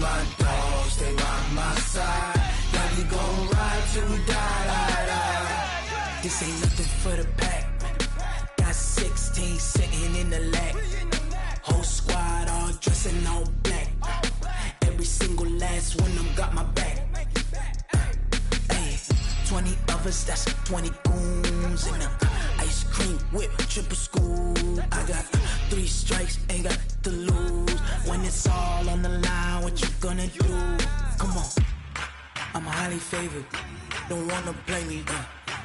my dogs, stay by my side. Yeah, we gon' ride till we die, die, die. This ain't nothing for the pack. Got 16 sitting in the lap. Whole squad all dressing all black. Every single last one of them got my back. 20 of us, that's 20 goons in the ice cream whip, triple school. I got 3 strikes, ain't got to lose. When it's all on the line, what you gonna do? Come on, I'm highly favored. Don't wanna play me,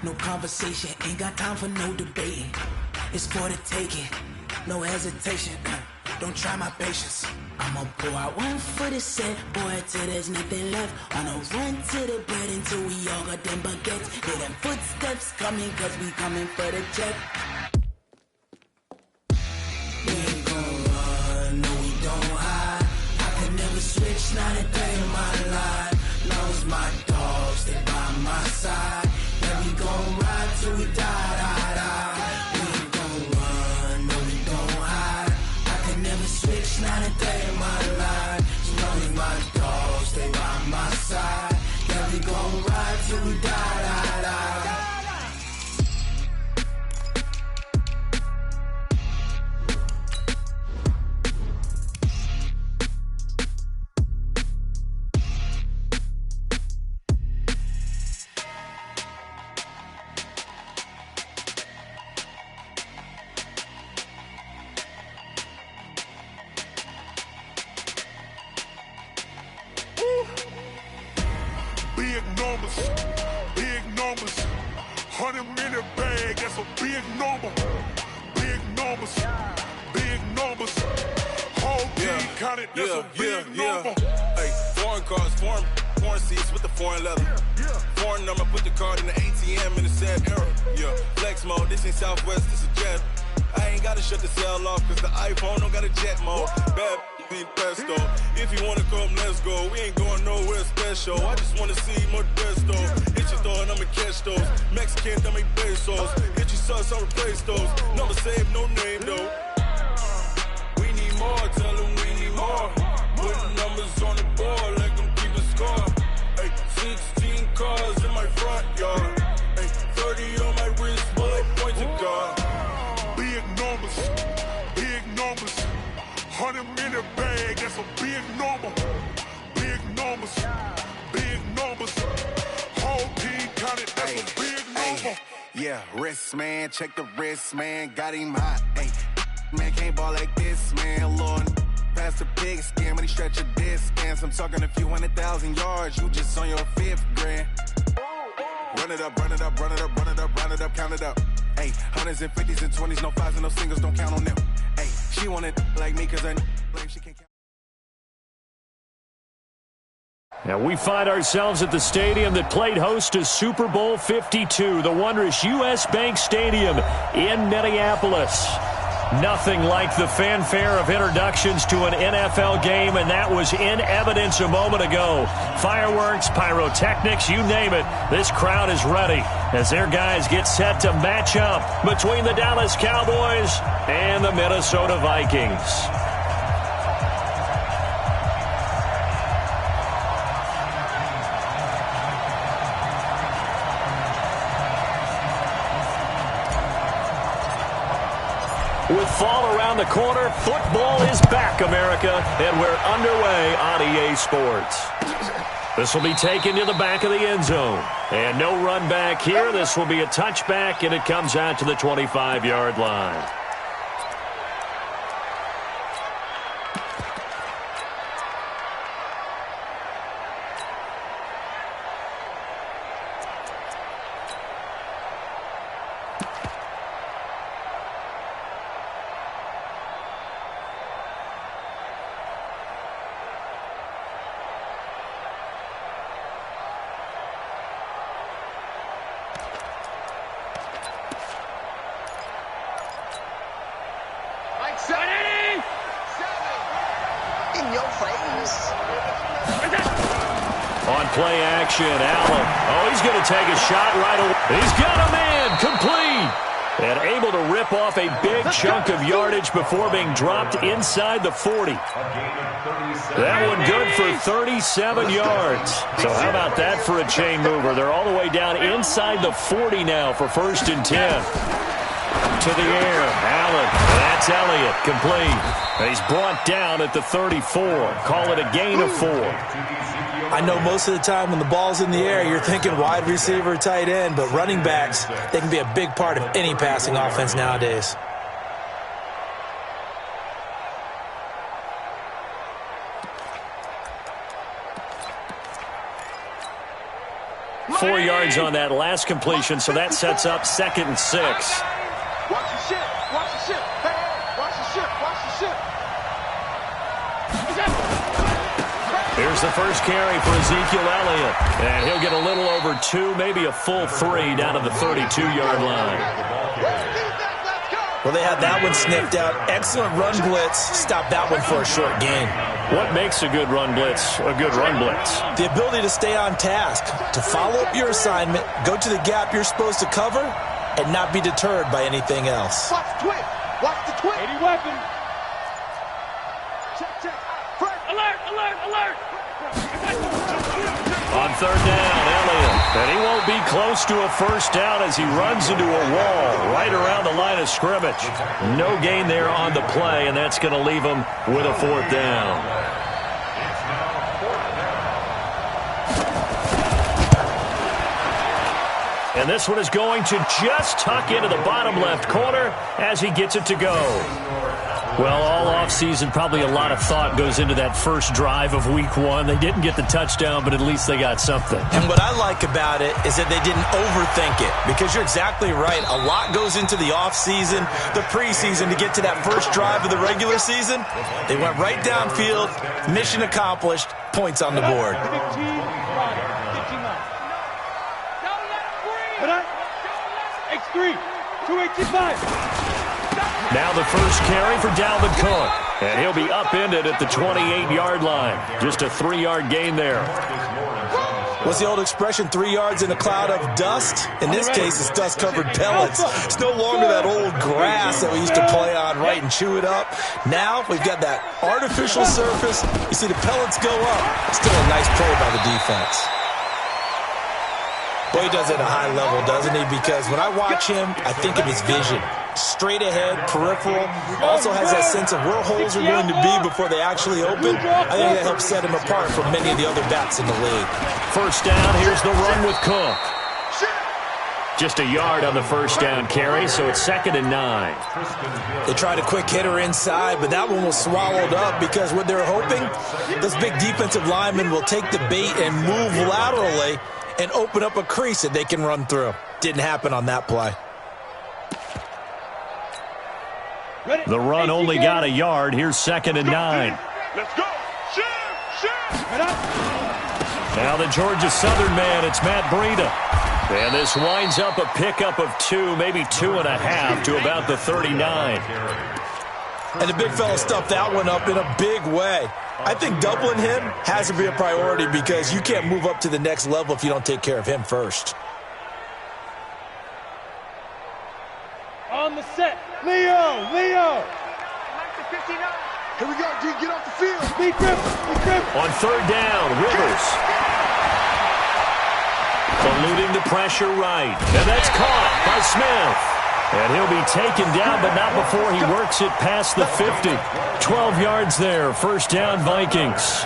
no conversation, ain't got time for no debating. It's for the taking, no hesitation. Don't try my patience. I'ma pull out one for the set, boy, till there's nothing left. On a run to the bread until we all got them baguettes. Hear them footsteps coming, cause we coming for the check. We ain't gon' run, no we don't hide. I can never switch, not a day in my life. Long as my dogs, stay by my side. Yeah, we gon' ride till we die, die, die. We ain't gon' run, no we don't hide. I can never switch, not a day in my life. As long as my dogs stay by my side. Yeah, we gon' ride till we die, die, die. Big numbers, 100-minute bag, that's a big number. Big numbers, whole team counted, that's a big number. Hey, foreign cars, foreign seats with the foreign leather. Foreign number, put the card in the ATM in the sad era. Yeah, flex mode, this ain't Southwest, this is jet. I ain't gotta shut the cell off, cause the iPhone don't got a jet mode. Bad need pesto. If you wanna come, let's go. We ain't going nowhere special. I just wanna see Modesto. Hit your thought, I'ma catch those. Mexican, I make pesos. Hit your sauce, I'll replace those. Number save, no name though. We need more, tell them we need more. Putting numbers on the board, let them keep a score. Hey, 16 cars in my front yard. Hey, 30 on my wrist, bullet point to God. Big numbers, 100-minute bag, that's a big number. Big numbers, whole team counted, that's a big number. Yeah, wrist man, check the wrist man, got him hot. Ay, man can't ball like this, man. Lord, past the pig skin when he stretch a distance. I'm talking a few 100,000 yards, you just on your 5th grand. Run it up, count it up. Ay, hundreds and 50s and 20s, no 5s and no singles, don't count on them. Ay, she want it like me cause I blame she can't count. Now we find ourselves at the stadium that played host to Super Bowl 52, the wondrous U.S. Bank Stadium in Minneapolis. Nothing like the fanfare of introductions to an NFL game, and that was in evidence a moment ago. Fireworks, pyrotechnics, you name it. This crowd is ready as their guys get set to match up between the Dallas Cowboys and the Minnesota Vikings. With fall around the corner, football is back, America, and we're underway on EA Sports. This will be taken to the back of the end zone. And no run back here. This will be a touchback, and it comes out to the 25-yard line. On play action, Allen. Oh, he's going to take a shot right away. He's got a man complete. And able to rip off a big chunk of yardage before being dropped inside the 40. That one good for 37 yards. So how about that for a chain mover? They're all the way down inside the 40 now for 1st and 10. To the air, Allen. That's Elliott, complete. And he's brought down at the 34. Call it a gain of 4. I know most of the time when the ball's in the air, you're thinking wide receiver, tight end, but running backs, they can be a big part of any passing offense nowadays. Four yards on that last completion, so that sets up 2nd and 6. Watch the ship. Watch the ship. Hey, watch the ship. Watch the ship. Here's the first carry for Ezekiel Elliott. And he'll get a little over 2, maybe a full 3 down to the 32-yard line. Well, they had that one sniffed out. Excellent run blitz. Stop that one for a short gain. What makes a good run blitz a good run blitz? The ability to stay on task, to follow up your assignment, go to the gap you're supposed to cover, and not be deterred by anything else. Watch the twist. Watch the twist. 80 weapon. Check, check. Frank. Alert, alert, alert. On 3rd down, Elliott. And he won't be close to a 1st down as he runs into a wall right around the line of scrimmage. No gain there on the play, and that's going to leave him with a 4th down. And this one is going to just tuck into the bottom left corner as he gets it to go. Well, all offseason, probably a lot of thought goes into that first drive of Week 1. They didn't get the touchdown, but at least they got something. And what I like about it is that they didn't overthink it, because you're exactly right. A lot goes into the offseason, the preseason, to get to that first drive of the regular season. They went right downfield, mission accomplished, points on the board. X3, 285. Now the first carry for Dalvin Cook. And he'll be upended at the 28-yard line. Just a 3-yard gain there. What's the old expression, 3 yards in a cloud of dust? In this case, it's dust-covered pellets. It's no longer that old grass that we used to play on, right, and chew it up. Now we've got that artificial surface. You see the pellets go up. Still a nice play by the defense. Boy, he does it at a high level, doesn't he? Because when I watch him, I think of his vision. Straight ahead, peripheral, also has that sense of where holes are going to be before they actually open. I think that helps set him apart from many of the other backs in the league. 1st down, here's the run with Cook. Just a yard on the 1st down carry, so it's 2nd and 9. They tried a quick hitter inside, but that one was swallowed up because what they're hoping, those big defensive linemen will take the bait and move laterally and open up a crease that they can run through. Didn't happen on that play. The run only got a yard. Here's 2nd and 9. Let's go. Now the Georgia Southern man, it's Matt Breida. And this winds up a pickup of 2, maybe 2.5 to about the 39. And the big fella stuffed that one up in a big way. I think doubling him has to be a priority because you can't move up to the next level if you don't take care of him first. On the set. Leo. Here we go, D. Get off the field. Big grip. On 3rd down, Rivers. Eluding the pressure right. And that's caught by Smith. And he'll be taken down, but not before he works it past the 50. 12 yards there. 1st down, Vikings.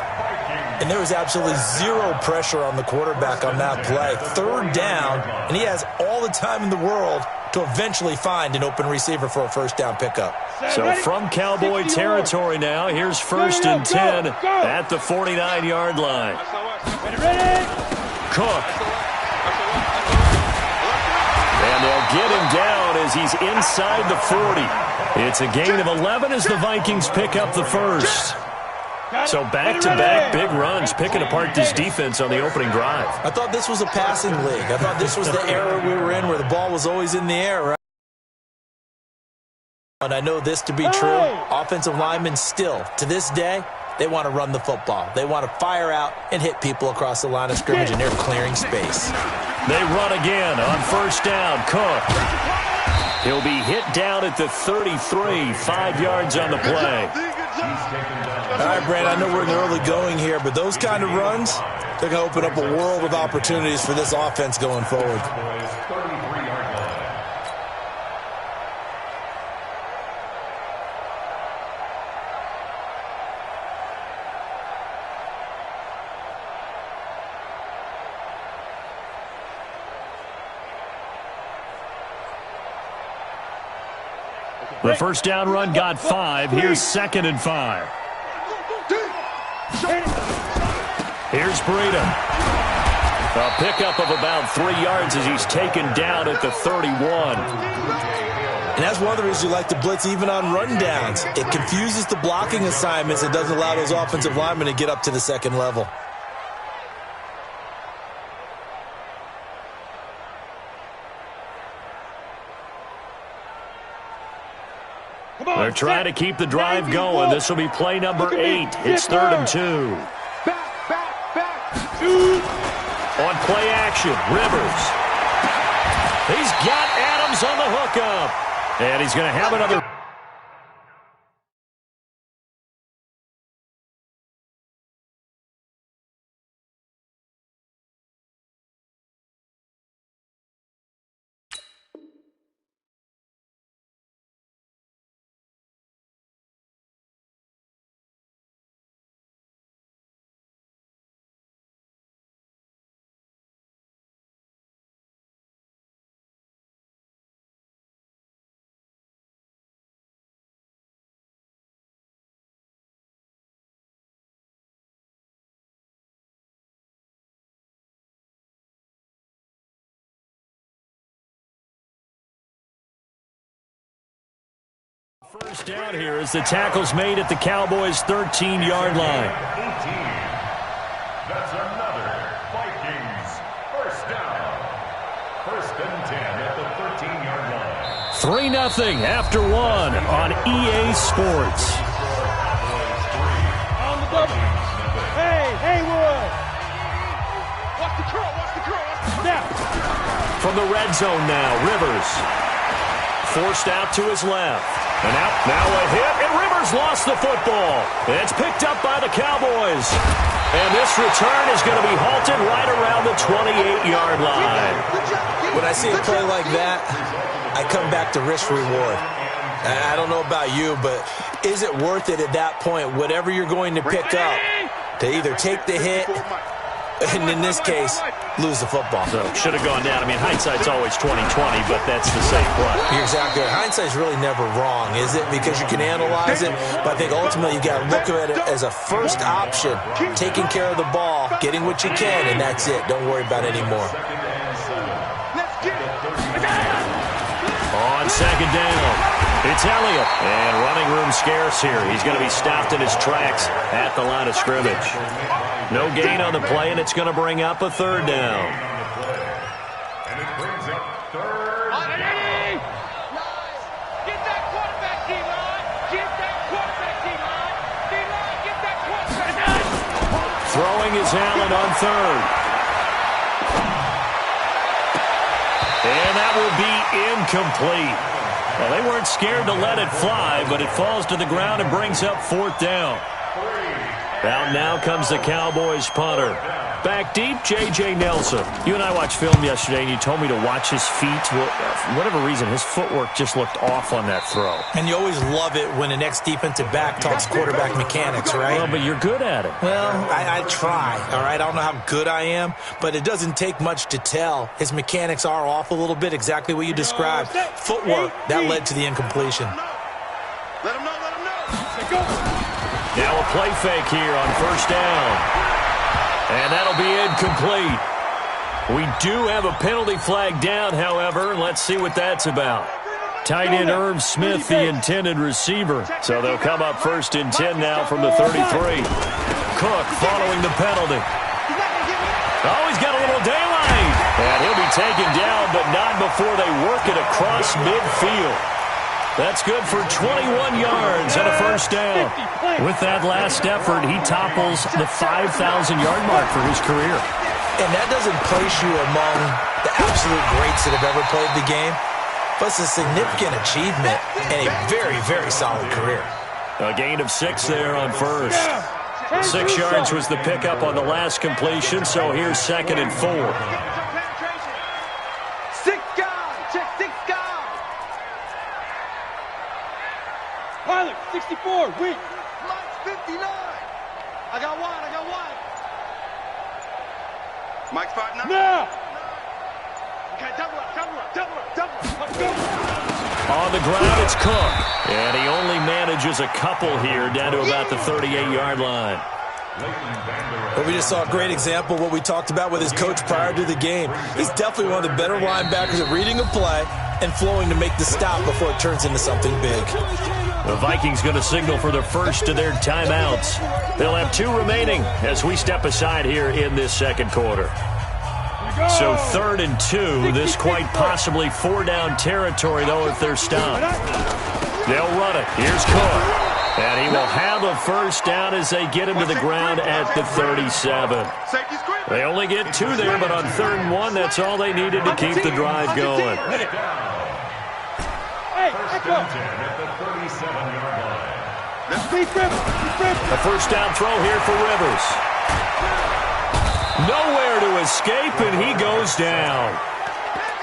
And there was absolutely zero pressure on the quarterback on that play. 3rd down, and he has all the time in the world to eventually find an open receiver for a 1st down pickup. So from Cowboy territory now, here's 1st and 10 at the 49-yard line. Ready? Cook. And they'll get him down as he's inside the 40. It's a gain of 11 as the Vikings pick up the 1st. So back-to-back big runs, picking apart this defense on the opening drive. I thought this was a passing league. I thought this was the era we were in where the ball was always in the air, right? And I know this to be true. Offensive linemen still, to this day, they want to run the football. They want to fire out and hit people across the line of scrimmage, and they're clearing space. They run again on 1st down. Cook. He'll be hit down at the 33, 5 yards on the play. All right, Brand, I know we're in the early going here, but those kind of runs, they're going to open up a world of opportunities for this offense going forward. The first down run got 5. Here's 2nd and 5. Here's Breida. A pickup of about 3 yards as he's taken down at the 31. And that's one of the reasons you like to blitz even on rundowns. It confuses the blocking assignments. It doesn't allow those offensive linemen to get up to the second level. They're trying to keep the drive going. This will be play number 8. It's 3rd and 2. On play action, Rivers. He's got Adams on the hookup. And he's going to have another. First down here as the tackle's made at the Cowboys' 13-yard line. 18. That's another Vikings first down. 1st and 10 at the 13-yard line. 3-0 after 1 on EA Sports. On the double. Hey, Haywood. Watch the curl, watch the curl, watch the snap. From the red zone now, Rivers. Forced out to his left. And out, now a hit, and Rivers lost the football. It's picked up by the Cowboys. And this return is going to be halted right around the 28-yard line. When I see a play like that, I come back to risk reward. I don't know about you, but is it worth it at that point, whatever you're going to pick up, to either take the hit, and in this case, lose the football? So should have gone down. I mean, hindsight's always 20/20, but that's the same play. You're exactly right. Hindsight's really never wrong, is it? Because you can analyze it, but I think ultimately you got to look at it as a first option, taking care of the ball, getting what you can, and that's it. Don't worry about it anymore. On 2nd down, it's Elliott. And running room scarce here. He's going to be stopped in his tracks at the line of scrimmage. No gain on the play, and it's going to bring up a 3rd down. And it brings up 3rd down. Get that quarterback, D-line. Get that quarterback, D-line. D-line, get that quarterback. Throwing is Allen on 3rd. And that will be incomplete. Well, they weren't scared to let it fly, but it falls to the ground and brings up 4th down. Out now comes the Cowboys punter. Back deep, J.J. Nelson. You and I watched film yesterday, and you told me to watch his feet. Well, for whatever reason, his footwork just looked off on that throw. And you always love it when the next defensive back talks quarterback mechanics, right? Well, but you're good at it. Well, I try, all right? I don't know how good I am, but it doesn't take much to tell. His mechanics are off a little bit, exactly what you described. Footwork, that led to the incompletion. Let him know, let him know. Now a play fake here on 1st down. And that'll be incomplete. We do have a penalty flag down, however, and let's see what that's about. Tight end Irv Smith, the intended receiver. So they'll come up 1st and 10 now from the 33. Cook following the penalty. Oh, he's got a little daylight. And he'll be taken down, but not before they work it across midfield. That's good for 21 yards and a 1st down. With that last effort, he topples the 5,000-yard mark for his career. And that doesn't place you among the absolute greats that have ever played the game. but it's a significant achievement and a very, very solid career. A gain of 6 there on first. 6 yards was the pickup on the last completion, so here's 2nd and 4. 6 guys. Check 6 guys. Pilot, 64, weak. Mike's 59. I got one. Mike's 5'9". No. Okay, double up. Let's go. On the ground, it's Cook. And he only manages a couple here down to about the 38-yard line. Well, we just saw a great example of what we talked about with his coach prior to the game. He's definitely one of the better linebackers at reading a play and flowing to make the stop before it turns into something big. The Vikings going to signal for the first of their timeouts. They'll have 2 remaining as we step aside here in this second quarter. So 3rd and 2, this quite possibly 4-down territory, though, if they're stopped. They'll run it. Here's Cook. And he will have a first down as they get him to the ground at the 37. They only get 2 there, but on 3rd and 1, that's all they needed to keep the drive going. A first down throw here for Rivers. Nowhere to escape, and he goes down.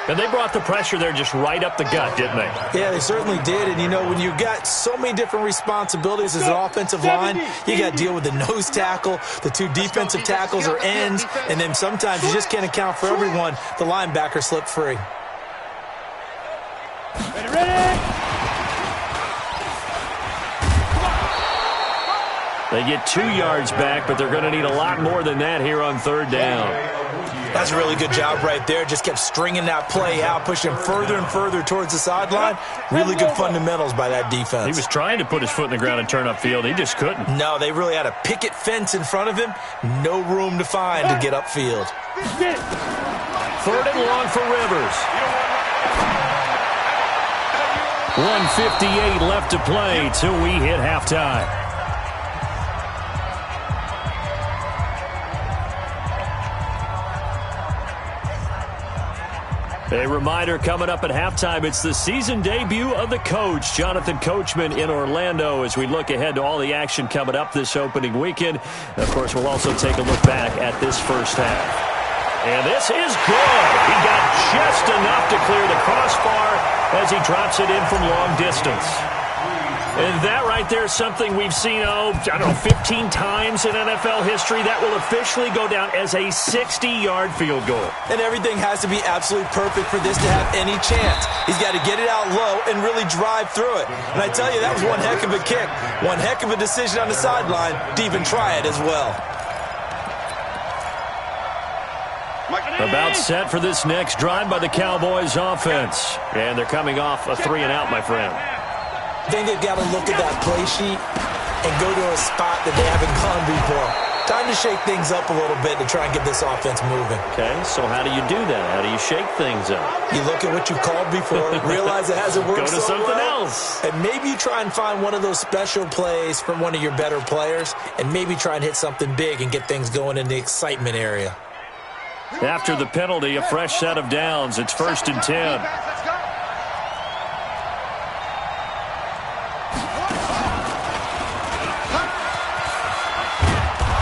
And they brought the pressure there just right up the gut, didn't they? Yeah, they certainly did. And, you know, when you've got so many different responsibilities as an offensive line, you got to deal with the nose tackle, the 2 defensive tackles or ends, and then sometimes you just can't account for everyone. The linebacker slipped free. Ready. They get 2 yards back, but they're going to need a lot more than that here on 3rd down. That's a really good job right there. Just kept stringing that play out, pushing him further and further towards the sideline. Really good fundamentals by that defense. He was trying to put his foot in the ground and turn upfield. He just couldn't. No, they really had a picket fence in front of him. No room to find to get upfield. 3rd and long for Rivers. 1:58 left to play till we hit halftime. A reminder coming up at halftime, it's the season debut of the coach, Jonathan Coachman, in Orlando, as we look ahead to all the action coming up this opening weekend. Of course, we'll also take a look back at this first half. And this is good. He got just enough to clear the crossbar as he drops it in from long distance. And that right there is something we've seen, 15 times in NFL history. That will officially go down as a 60-yard field goal. And everything has to be absolutely perfect for this to have any chance. He's got to get it out low and really drive through it. And I tell you, that was one heck of a kick. One heck of a decision on the sideline to even try it as well. About set for this next drive by the Cowboys offense. And they're coming off a 3-and-out, my friend. I think they've got to look at that play sheet and go to a spot that they haven't gone before. Time to shake things up a little bit to try and get this offense moving. Okay, so how do you do that? How do you shake things up? You look at what you called before, realize it hasn't worked so well. Go to something else. And maybe you try and find one of those special plays from one of your better players, and maybe try and hit something big and get things going in the excitement area. After the penalty, a fresh set of downs. It's 1st and 10.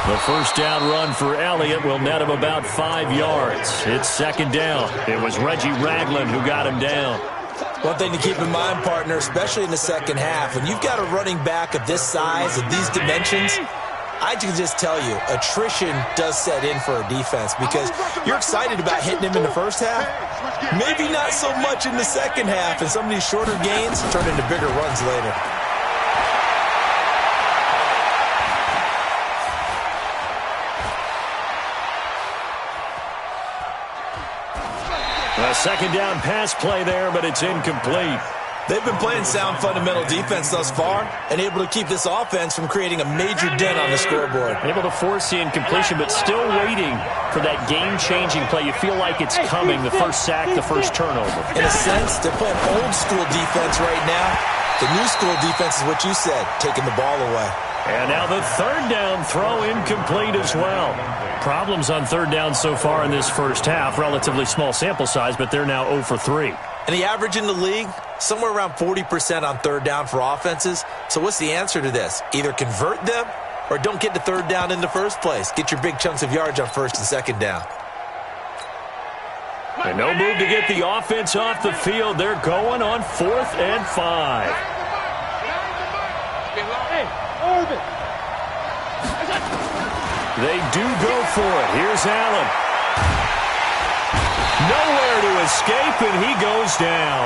The first down run for Elliott will net him about 5 yards. It's 2nd down. It was Reggie Ragland who got him down. One thing to keep in mind, partner, especially in the second half, when you've got a running back of this size, of these dimensions, I can just tell you, attrition does set in for a defense because you're excited about hitting him in the first half. Maybe not so much in the second half, and some of these shorter gains turn into bigger runs later. A 2nd down pass play there, but it's incomplete. They've been playing sound fundamental defense thus far and able to keep this offense from creating a major dent on the scoreboard. Able to force the incompletion, but still waiting for that game-changing play. You feel like it's coming, the first sack, the first turnover. In a sense, they're playing old-school defense right now. The new-school defense is what you said, taking the ball away. And now the 3rd down throw incomplete as well. Problems on 3rd down so far in this first half. Relatively small sample size, but they're now 0 for 3. And the average in the league, somewhere around 40% on third down for offenses. So what's the answer to this? Either convert them or don't get to third down in the first place. Get your big chunks of yards on first and second down. And no move to get the offense off the field. They're going on 4th and 5. They do go for it. Here's Allen. Nowhere to escape, and he goes down.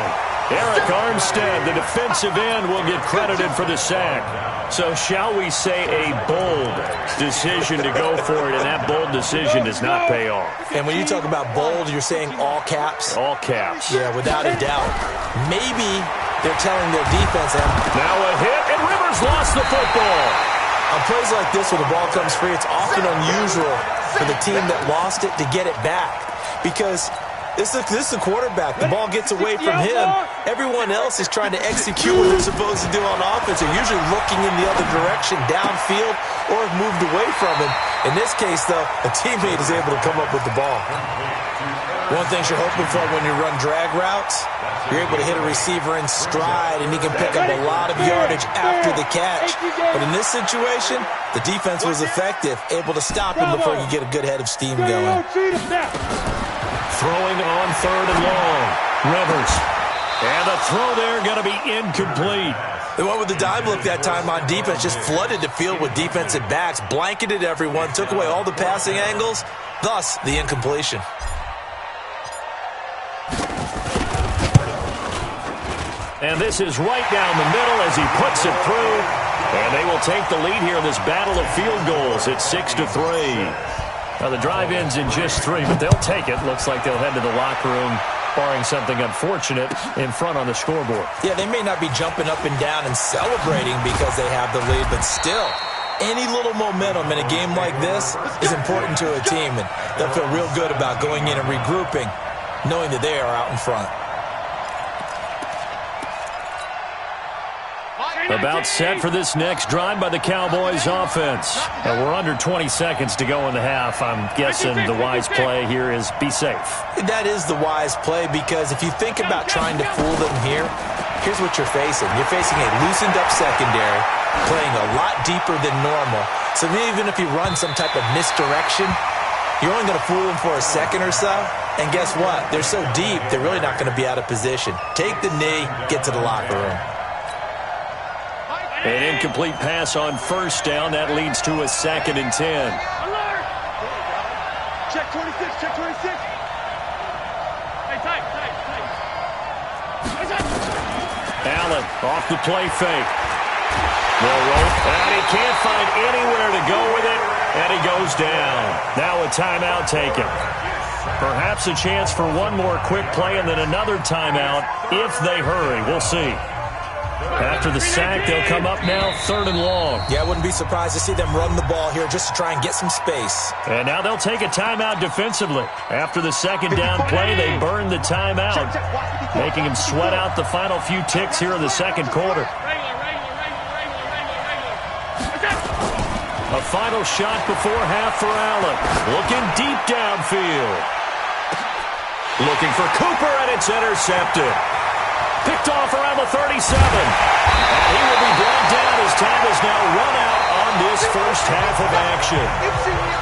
Eric Armstead, the defensive end, will get credited for the sack. So shall we say a bold decision to go for it, and that bold decision does not pay off. And when you talk about bold, you're saying all caps? All caps. Yeah, without a doubt. Maybe they're telling their defense. Now a hit, and Rivers lost the football. On plays like this where the ball comes free, it's often unusual for the team that lost it to get it back. Because this is the quarterback. The ball gets away from him. Everyone else is trying to execute what they're supposed to do on offense. They're usually looking in the other direction, downfield, or have moved away from him. In this case, though, a teammate is able to come up with the ball. One thing you're hoping for when you run drag routes, you're able to hit a receiver in stride, and he can pick up a lot of yardage after the catch. But in this situation, the defense was effective, able to stop him before he could get a good head of steam going. Throwing on 3rd and long. Rivers. And the throw there going to be incomplete. They went with the dime look that time on defense, just flooded the field with defensive backs, blanketed everyone, took away all the passing angles, thus the incompletion. And this is right down the middle as he puts it through. And they will take the lead here in this battle of field goals. It's 6-3. Now the drive ends in just 3, but they'll take it. Looks like they'll head to the locker room, barring something unfortunate in front on the scoreboard. Yeah, they may not be jumping up and down and celebrating because they have the lead, but still, any little momentum in a game like this is important to a team, and they'll feel real good about going in and regrouping, knowing that they are out in front. About set for this next drive by the Cowboys offense. And we're under 20 seconds to go in the half. I'm guessing the wise play here is be safe. That is the wise play, because if you think about trying to fool them here, here's what you're facing. You're facing a loosened up secondary, playing a lot deeper than normal. So even if you run some type of misdirection, you're only going to fool them for a second or so. And guess what? They're so deep, they're really not going to be out of position. Take the knee, get to the locker room. An incomplete pass on 1st down. That leads to a 2nd and 10. Alert! Check 26, check 26. Hey, tight. Allen off the play fake. They'll roll, and he can't find anywhere to go with it, and he goes down. Now a timeout taken. Perhaps a chance for one more quick play and then another timeout if they hurry. We'll see. After the sack, they'll come up now 3rd and long. Yeah, I wouldn't be surprised to see them run the ball here just to try and get some space. And now they'll take a timeout defensively. After the 2nd down play, they burn the timeout, making them sweat out the final few ticks here in the 2nd quarter. A final shot before half for Allen. Looking deep downfield. Looking for Cooper, and it's intercepted. Picked off around the 37. And he will be brought down as time is now run out on this first half of action.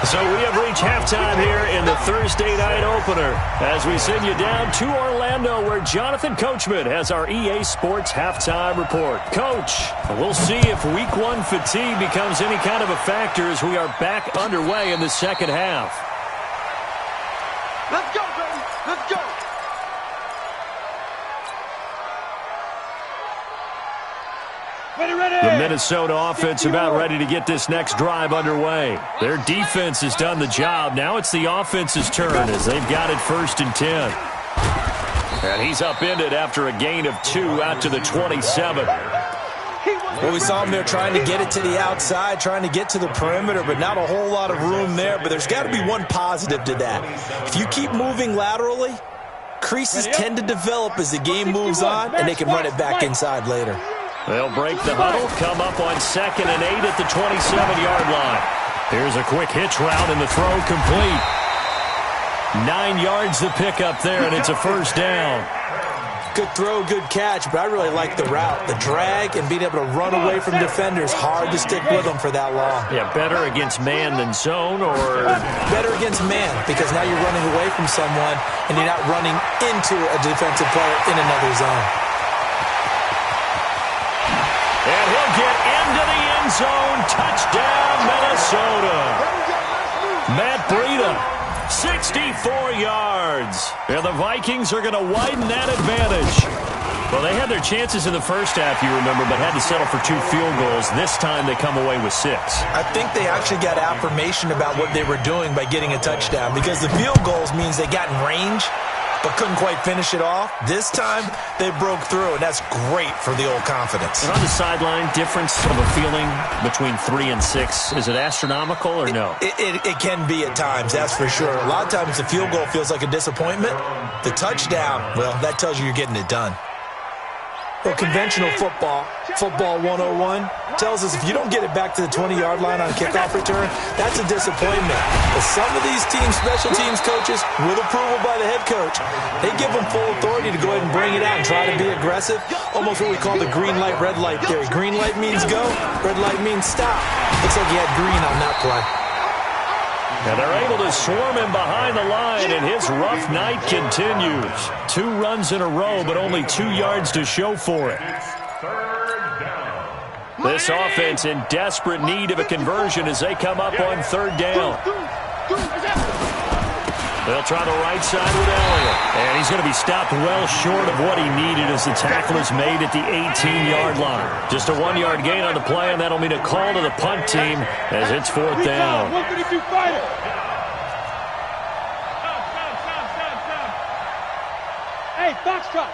So we have reached halftime here in the Thursday night opener as we send you down to Orlando, where Jonathan Coachman has our EA Sports halftime report. Coach, we'll see if week 1 fatigue becomes any kind of a factor as we are back underway in the second half. Let's go, baby. Let's go. The Minnesota offense about ready to get this next drive underway. Their defense has done the job. Now it's the offense's turn as they've got it 1st and 10. And he's upended after a gain of 2 out to the 27. Well, we saw him there trying to get it to the outside, trying to get to the perimeter, but not a whole lot of room there. But there's got to be one positive to that. If you keep moving laterally, creases tend to develop as the game moves on, and they can run it back inside later. They'll break the huddle, come up on 2nd and 8 at the 27-yard line. Here's a quick hitch route, and the throw complete. 9 yards the pickup there, and it's a 1st down. Good throw, good catch, but I really like the route. The drag and being able to run away from defenders, hard to stick with them for that long. Yeah, better against man than zone, or? Better against man, because now you're running away from someone and you're not running into a defensive player in another zone. And he'll get into the end zone. Touchdown, Minnesota. Matt Breida, 64 yards. And the Vikings are going to widen that advantage. Well, they had their chances in the first half, you remember, but had to settle for 2 field goals. This time they come away with 6. I think they actually got affirmation about what they were doing by getting a touchdown, because the field goals means they got in range but couldn't quite finish it off. This time, they broke through, and that's great for the old confidence. And on the sideline, difference of a feeling between 3 and 6, is it astronomical or no? It can be at times, that's for sure. A lot of times the field goal feels like a disappointment. The touchdown, well, that tells you you're getting it done. Well, conventional football 101, tells us if you don't get it back to the 20-yard line on a kickoff return, that's a disappointment. But some of these teams, special teams coaches, with approval by the head coach, they give them full authority to go ahead and bring it out and try to be aggressive. Almost what we call the green light, red light theory. Green light means go, red light means stop. Looks like he had green on that play. And they're able to swarm him behind the line, and his rough night continues. 2 runs in a row, but only 2 yards to show for it. This offense in desperate need of a conversion as they come up on 3rd down. They'll try the right side with Elliott. And he's going to be stopped well short of what he needed as the tackle is made at the 18-yard line. Just a 1-yard gain on the play, and that'll mean a call to the punt team as it's 4th down. Hey, box truck.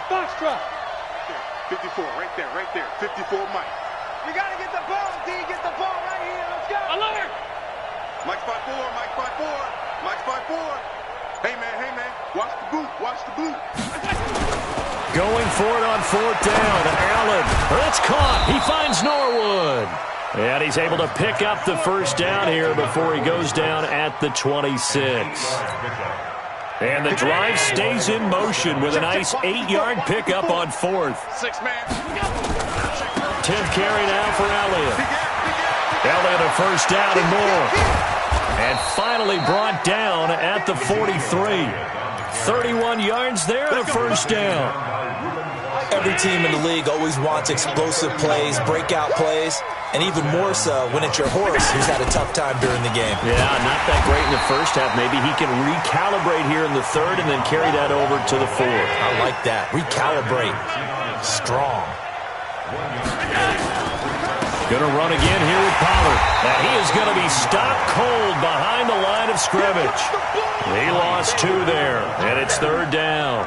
54, right there. 54, Mike. We got to get the ball, D. Get the ball right here. Let's go. Alert! Mike spot 4. Hey, man. Watch the boot. Going for it on 4th down. Allen. That's caught. He finds Norwood. And he's able to pick up the 1st down here before he goes down at the 26. And the drive stays in motion with a nice 8-yard pickup on 4th. 6-man. 10th carry now for Elliott. Elliott a 1st down and more. And finally brought down at the 43. 31 yards there and a 1st down. Every team in the league always wants explosive plays, breakout plays, and even more so when it's your horse who's had a tough time during the game. Yeah, not that great in the first half. Maybe he can recalibrate here in the 3rd and then carry that over to the 4th. I like that. Recalibrate. Strong. Going to run again here with Pollard. And he is going to be stopped cold behind the line of scrimmage. He lost 2 there, and it's 3rd down.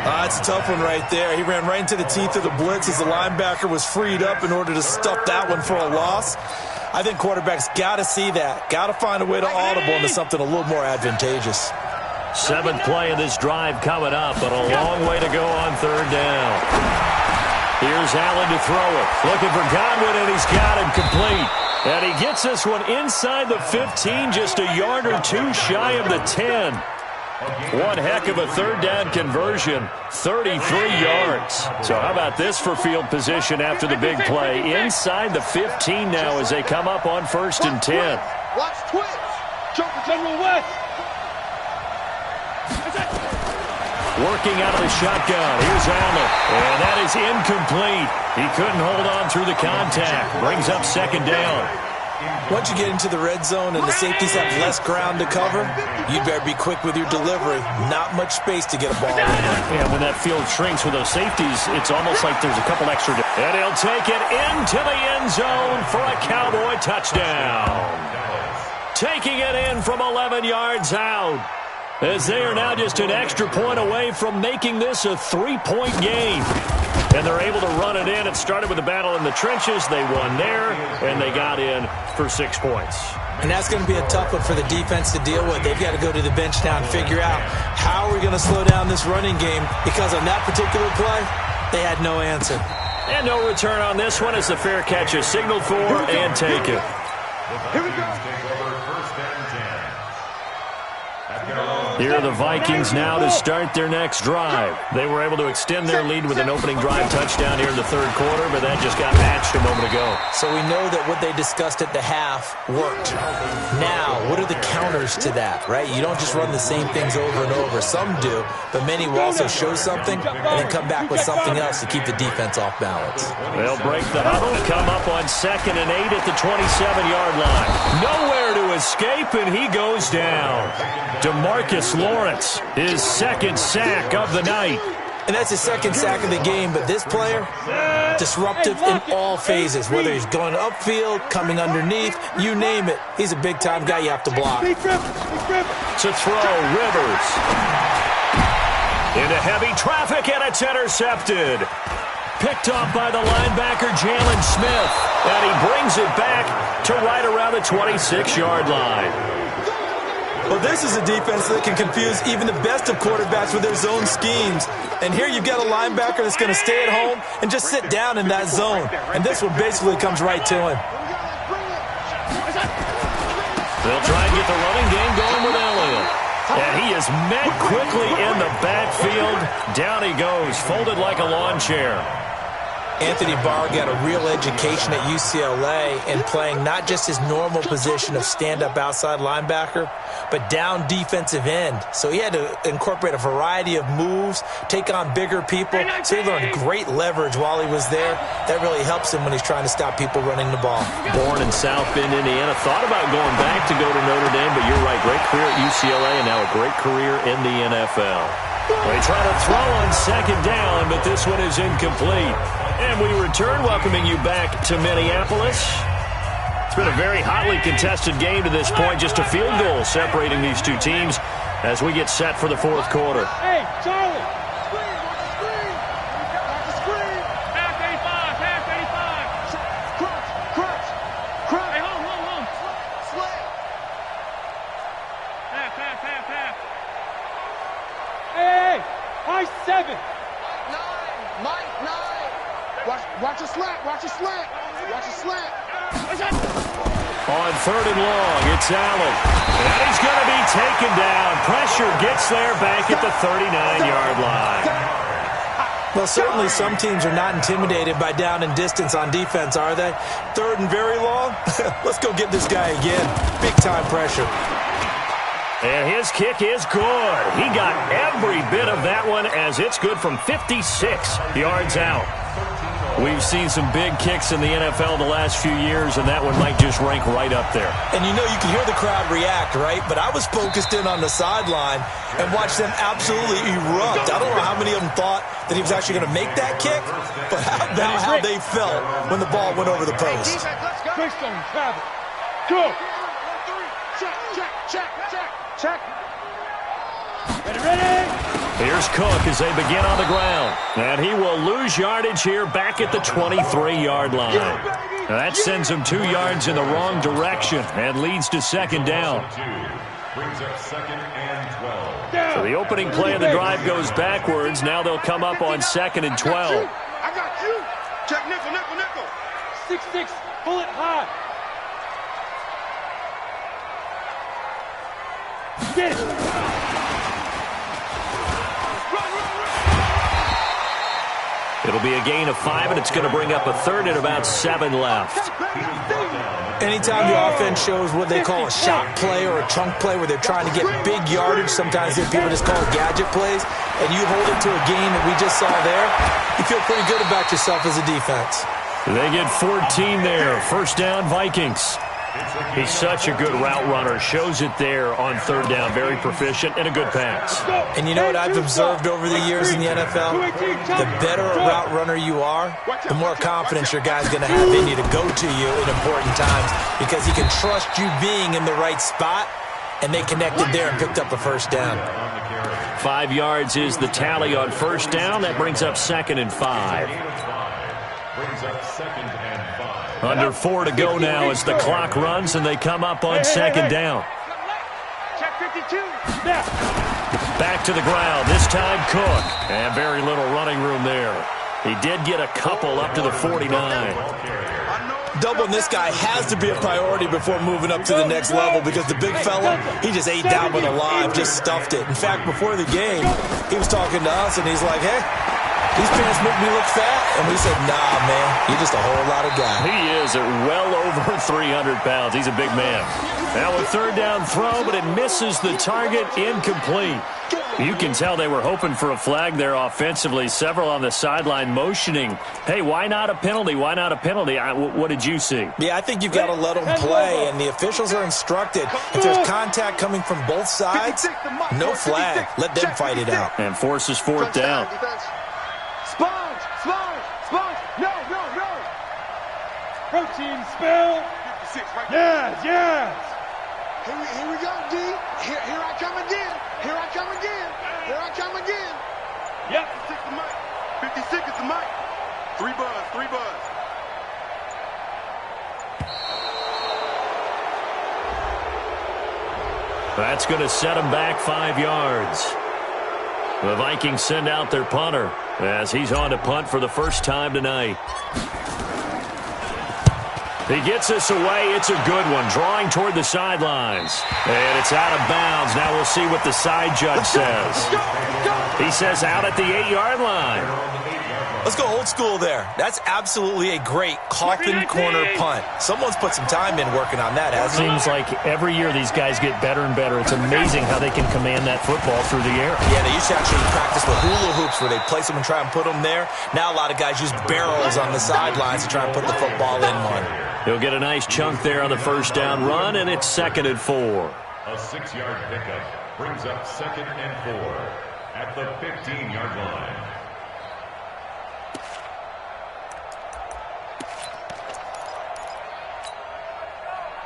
That's a tough one right there. He ran right into the teeth of the blitz as the linebacker was freed up in order to stuff that one for a loss. I think quarterbacks got to see that. Got to find a way to audible into something a little more advantageous. 7th play of this drive coming up, but a long way to go on 3rd down. Here's Allen to throw it. Looking for Godwin, and he's got him complete. And he gets this one inside the 15, just a yard or 2 shy of the 10. One heck of a 3rd down conversion, 33 yards. So how about this for field position after the big play? Inside the 15 now as they come up on 1st and 10. Watch Twitch. Jump to General West. Working out of the shotgun. Here's Allen. And that is incomplete. He couldn't hold on through the contact. Brings up 2nd down. Once you get into the red zone and the safeties have less ground to cover, you'd better be quick with your delivery. Not much space to get a ball in there. Yeah, when that field shrinks with those safeties, it's almost like there's a couple extra. And he'll take it into the end zone for a Cowboy touchdown. Taking it in from 11 yards out, as they are now just an extra point away from making this a 3-point game. And they're able to run it in. It started with a battle in the trenches. They won there, and they got in for 6 points. And that's going to be a tough one for the defense to deal with. They've got to go to the bench now and figure out how are we going to slow down this running game, because on that particular play, they had no answer. And no return on this one as the fair catch is signaled for and taken. Here we go. Take over 1st and 10. Here are the Vikings now to start their next drive. They were able to extend their lead with an opening drive touchdown here in the third quarter, but that just got matched a moment ago. So we know that what they discussed at the half worked. Now, what are the counters to that, right? You don't just run the same things over and over. Some do, but many will also show something and then come back with something else to keep the defense off balance. They'll break the huddle, come up on 2nd and 8 at the 27-yard line. Nowhere to escape, and he goes down. DeMarcus Lawrence, his second sack of the night. And that's his second sack of the game, but this player, disruptive in all phases, whether he's going upfield, coming underneath, you name it. He's a big-time guy you have to block. To throw, Rivers. Into heavy traffic, and it's intercepted. Picked off by the linebacker, Jalen Smith. And he brings it back to right around the 26-yard line. Well, this is a defense that can confuse even the best of quarterbacks with their zone schemes. And here you've got a linebacker that's going to stay at home and just sit down in that zone. And this one basically comes right to him. They'll try and get the running game going with Elliott. And he is met quickly in the backfield. Down he goes, folded like a lawn chair. Anthony Barr got a real education at UCLA in playing not just his normal position of stand-up outside linebacker, but down defensive end. So he had to incorporate a variety of moves, take on bigger people. So he learned great leverage while he was there. That really helps him when he's trying to stop people running the ball. Born in South Bend, Indiana. Thought about going back to go to Notre Dame, but you're right. Great career at UCLA and now a great career in the NFL. They try to throw on 2nd down, but this one is incomplete. And we return, welcoming you back to Minneapolis. It's been a very hotly contested game to this point. Just a field goal separating these two teams as we get set for the fourth quarter. Hey, Charlie! Screen! Half 85, half 85. Crunch! Hey, hold. Sweat! Half. Hey! High 7! Mike, 9! Watch your slant! On 3rd and long, it's Allen. And he's going to be taken down. Pressure gets there back at the 39-yard line. Well, certainly some teams are not intimidated by down and distance on defense, are they? 3rd and very long? Let's go get this guy again. Big-time pressure. And his kick is good. He got every bit of that one as it's good from 56 yards out. We've seen some big kicks in the NFL the last few years, and that one might just rank right up there. And you know, you can hear the crowd react, right? But I was focused in on the sideline and watched them absolutely erupt. I don't know how many of them thought that he was actually going to make that kick, but how about how they felt when the ball went over the post. Fixed on travel. Go! Check. Ready? Here's Cook as they begin on the ground. And he will lose yardage here back at the 23-yard line. Now that sends him 2 yards in the wrong direction and leads to 2nd down. So the opening play of the drive goes backwards. Now they'll come up on 2nd and 12. I got you. Check nickel. 6-6. Pull it high. Get it. It'll be a gain of 5, and it's going to bring up a 3rd and about 7 left. Anytime the offense shows what they call a shot play or a chunk play where they're trying to get big yardage, sometimes people just call it gadget plays, and you hold it to a gain that we just saw there, you feel pretty good about yourself as a defense. They get 14 there. 1st down, Vikings. He's such a good route runner. Shows it there on 3rd down. Very proficient and a good pass. And you know what I've observed over the years in the NFL? The better a route runner you are, the more confidence your guy's going to have in you to go to you in important times because he can trust you being in the right spot, and they connected there and picked up a 1st down. 5 yards is the tally on 1st down. That brings up 2nd and 5. Under 4 to go now as the clock runs, and they come up on 2nd down. Check 52. Back to the ground, this time Cook. And very little running room there. He did get a couple up to the 49. I know Doubling this guy has to be a priority before moving up to the next level because the big fella, he just ate that one alive, just stuffed it. In fact, before the game, he was talking to us, and he's like, hey, these pants make me look fat. And we said, nah, man, you're just a whole lot of guy. He is at well over 300 pounds. He's a big man. Now a third down throw, but it misses the target, incomplete. You can tell they were hoping for a flag there offensively. Several on the sideline motioning, hey, why not a penalty? Why not a penalty? What did you see? Yeah, I think you've got to let them play, and the officials are instructed. If there's contact coming from both sides, no flag. Let them fight it out. And forces fourth down. Sponge! No! Protein spill. 56 right Yes. Here we go, D. Here I come again. Here I come again. Yep. 56 is the mic. 3 buzz. That's going to set them back 5 yards. The Vikings send out their punter as he's on to punt for the first time tonight. He gets this away. It's a good one. Drawing toward the sidelines. And it's out of bounds. Now we'll see what the side judge says. He says out at the 8-yard line. Let's go old school there. That's absolutely a great coffin corner punt. Someone's put some time in working on that, hasn't he? Seems like every year these guys get better and better. It's amazing how they can command that football through the air. Yeah, they used to actually practice with hula hoops where they place them and try and put them there. Now a lot of guys use barrels on the sidelines to try and put the football in one. He'll get a nice chunk there on the first down run, and it's 2nd and 4. A 6-yard pickup brings up 2nd and 4 at the 15-yard line.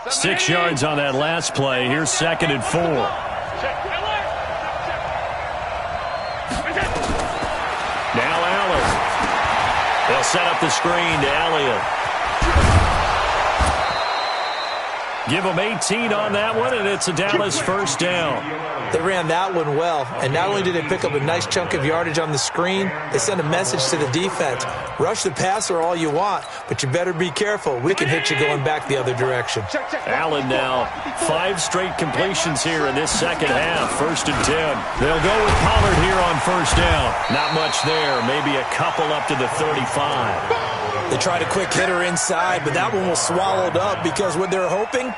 Six yards on that last play. Here's 2nd and 4. Now Allen. They'll set up the screen to Elliott. Give them 18 on that one, and it's a Dallas first down. They ran that one well, and not only did they pick up a nice chunk of yardage on the screen, they sent a message to the defense. Rush the passer all you want, but you better be careful. We can hit you going back the other direction. Allen now, 5 straight completions here in this second half, 1st and 10. They'll go with Pollard here on first down. Not much there, maybe a couple up to the 35. They tried a quick hitter inside, but that one was swallowed up because what they're hoping,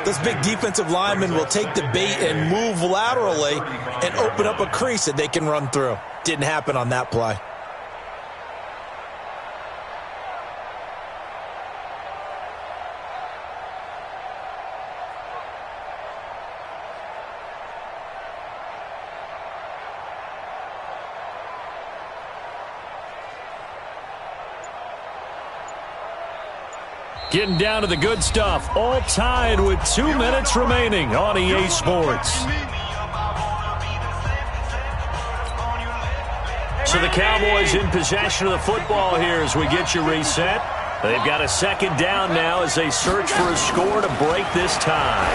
those big defensive linemen will take the bait and move laterally and open up a crease that they can run through. Didn't happen on that play. Getting down to the good stuff, all tied with 2 minutes remaining on EA Sports. So the Cowboys in possession of the football here as we get you reset. They've got a 2nd down now as they search for a score to break this tie.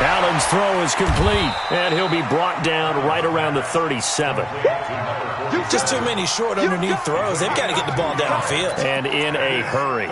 Allen's throw is complete, and he'll be brought down right around the 37. Just too many short underneath throws. They've got to get the ball downfield. And in a hurry.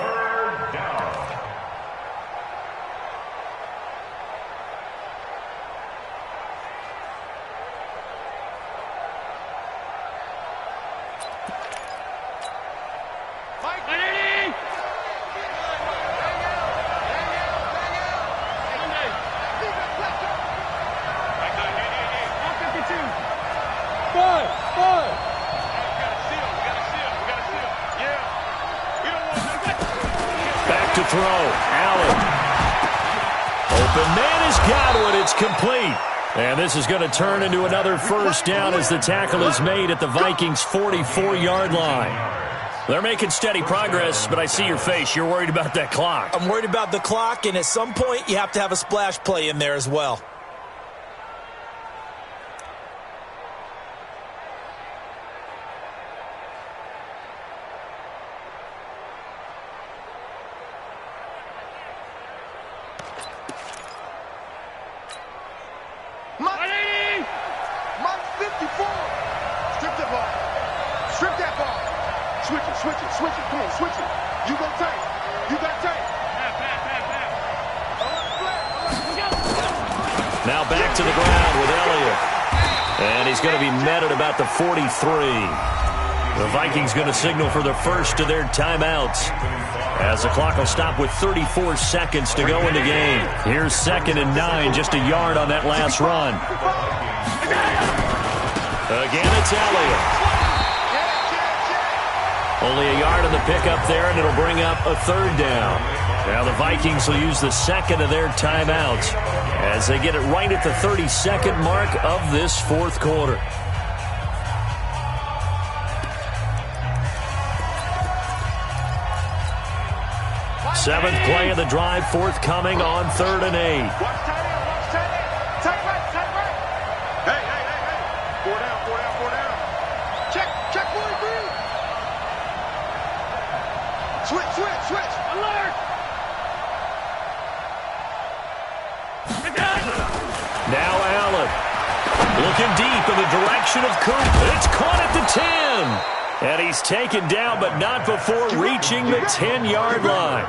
Back to throw. Allen. Open man has got it. It's complete. And this is going to turn into another first down as the tackle is made at the Vikings' 44-yard line. They're making steady progress, but I see your face. You're worried about that clock. I'm worried about the clock, and at some point you have to have a splash play in there as well. Switch it. Come on, switch it. You go tight. Now back to the ground with Elliott. And he's going to be met at about the 43. The Vikings going to signal for the first of their timeouts, as the clock will stop with 34 seconds to go in the game. Here's 2nd and 9, just a yard on that last run. Again, it's Elliott. Only a yard on the pickup there, and it'll bring up a 3rd down. Now the Vikings will use the 2nd of their timeouts as they get it right at the 32nd mark of this 4th quarter. Seventh play of the drive, forthcoming on 3rd and 8. Watch tight end. Tight right. Hey. 4 down. Check 43. Switch. Alert. Now Allen. Looking deep in the direction of Coop. It's caught at the 10. And he's taken down, but not before reaching the 10-yard line.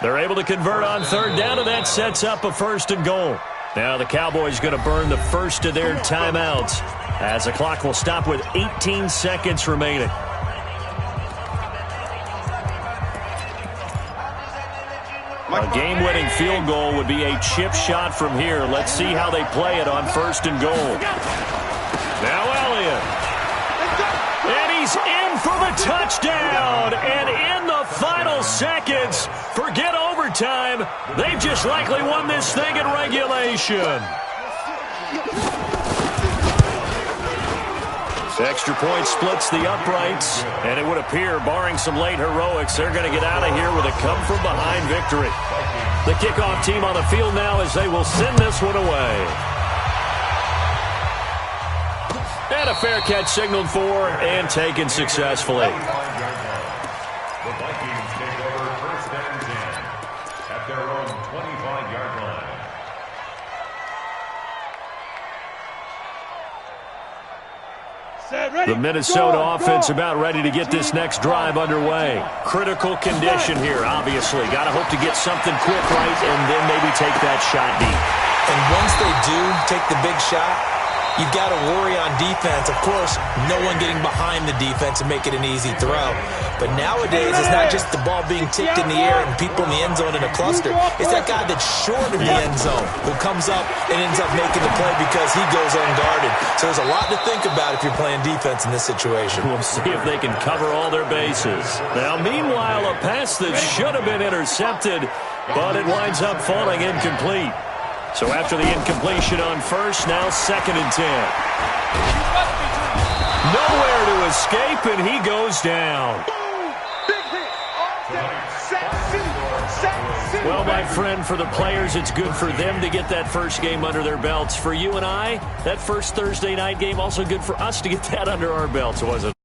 They're able to convert on 3rd down, and that sets up a 1st and goal. Now the Cowboys going to burn the first of their timeouts, as the clock will stop with 18 seconds remaining. A game-winning field goal would be a chip shot from here. Let's see how they play it on 1st and goal. Now Elliott. And he's in for the touchdown. And in the final seconds, forget overtime. They've just likely won this thing in regulation. Extra point splits the uprights, and it would appear, barring some late heroics, they're going to get out of here with a come-from-behind victory. The kickoff team on the field now as they will send this one away. And a fair catch signaled for and taken successfully. The Vikings take over 1st and 10 at their own 25-yard line. The Minnesota offense about ready to get this next drive underway. Critical condition here, obviously. Got to hope to get something quick right and then maybe take that shot deep. And once they do take the big shot, you've got to worry on defense. Of course, no one getting behind the defense and make it an easy throw. But nowadays, it's not just the ball being tipped in the air and people in the end zone in a cluster. It's that guy that's short of the end zone who comes up and ends up making the play because he goes unguarded. So there's a lot to think about if you're playing defense in this situation. We'll see if they can cover all their bases. Now, meanwhile, a pass that should have been intercepted, but it winds up falling incomplete. So after the incompletion on 1st, now 2nd and 10. Nowhere to escape, and he goes down. Well, my friend, for the players, it's good for them to get that first game under their belts. For you and I, that first Thursday night game, also good for us to get that under our belts, wasn't it?